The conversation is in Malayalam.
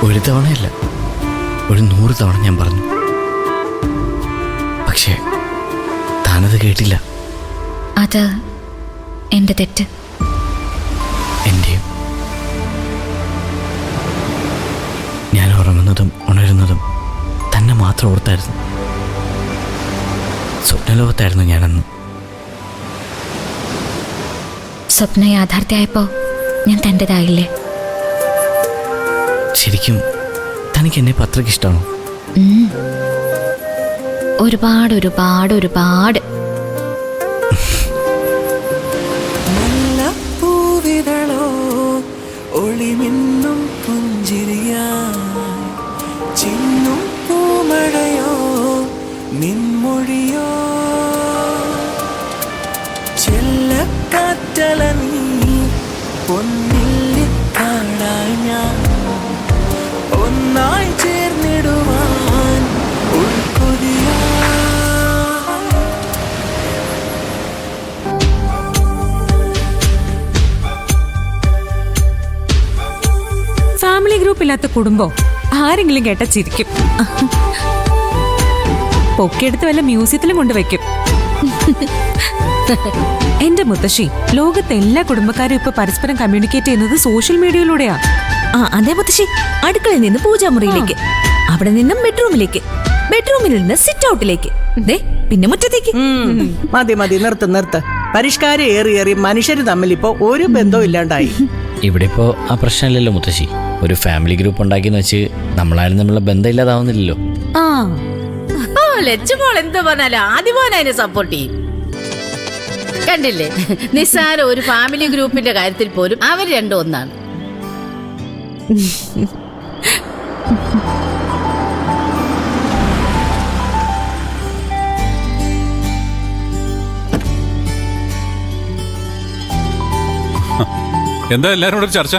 ഒരു തവണയല്ല, ഒരു 100 തവണ ഞാൻ പറഞ്ഞു. പക്ഷേ താനത് കേട്ടില്ല. അത് എൻ്റെ തെറ്റ്. എൻ്റെയും. ഞാൻ ഉറങ്ങുന്നതും ഉണരുന്നതും തന്നെ മാത്രം ഓർത്തായിരുന്നു. സ്വപ്നലോകത്തായിരുന്നു ഞാനന്ന്. സ്വപ്ന യാഥാർത്ഥ്യമായപ്പോൾ ഞാൻ തൻ്റെതായില്ലേ? ശരിക്കും തനിക്ക് എന്നെ അത്രയ്ക്ക് ഇഷ്ടമാണോ? ഒരുപാട് ഒരുപാട് ഒരുപാട്. പൂവിതളോ ഒളിമിന്നും പുഞ്ചിരിയായി ചിന്നും പൂമഴയോ നിൻമൊഴിയോ ചെല്ലക്കാറ്റല നീ പൊന്നില്ലിക്കാടായി ഞാൻ ഒന്നായി ചേർന്നിടുവാൻ ഉൾക്കൊതിയാ. ഫാമിലി ഗ്രൂപ്പ് ഇല്ലാത്ത കുടുംബം ആരെങ്കിലും കേട്ട ചിരിക്കും. പൊക്കിയെടുത്ത് വല്ല മ്യൂസിയത്തിലും കൊണ്ടുവയ്ക്കും. എന്റെ മുത്തശ്ശി, ലോകത്തെ എല്ലാ കുടുംബക്കാരും ഇപ്പൊ പരസ്പരം കമ്മ്യൂണിക്കേറ്റ് ചെയ്യുന്നത് സോഷ്യൽ മീഡിയയിലൂടെയാ. അതേ മുത്തശ്ശി, അടുക്കളയിൽ നിന്ന് പൂജാമുറിയിലേക്ക്, അവിടെ നിന്നും ബെഡ്റൂമിലേക്ക്, ബെഡ്റൂമിൽ നിന്ന് സിറ്റ് ഔട്ടിലേക്ക്, പിന്നെ മുറ്റത്തേക്ക്. മതി മതി, നിർത്ത്. പരിഷ്കാരം ഏറി മനുഷ്യര് തമ്മിൽ ഇപ്പോ ഒരു ബന്ധവും ഇല്ലാണ്ടായി. ഇവിടെ ഇപ്പോൾ ആ പ്രശ്നമില്ലല്ലോ മുത്തശ്ശി. ഒരു ഫാമിലി ഗ്രൂപ്പ് ഉണ്ടാക്കിയെന്ന് വെച്ച് നമ്മളാരും തമ്മിലുള്ള ബന്ധം ഇല്ലാതാവുന്നില്ലല്ലോ. ലച്ചുമോൾ എന്ത് പറഞ്ഞാലും ആദ്യമോൻ അതിനെ സപ്പോർട്ട് ചെയ്യും. കണ്ടില്ലേ, നിസ്സാര ഒരു ഫാമിലി ഗ്രൂപ്പിന്റെ കാര്യത്തിൽ പോലും അവർ രണ്ടും ഒന്നാണ്. എന്താ എല്ലാവരും കൂടെ ചർച്ച?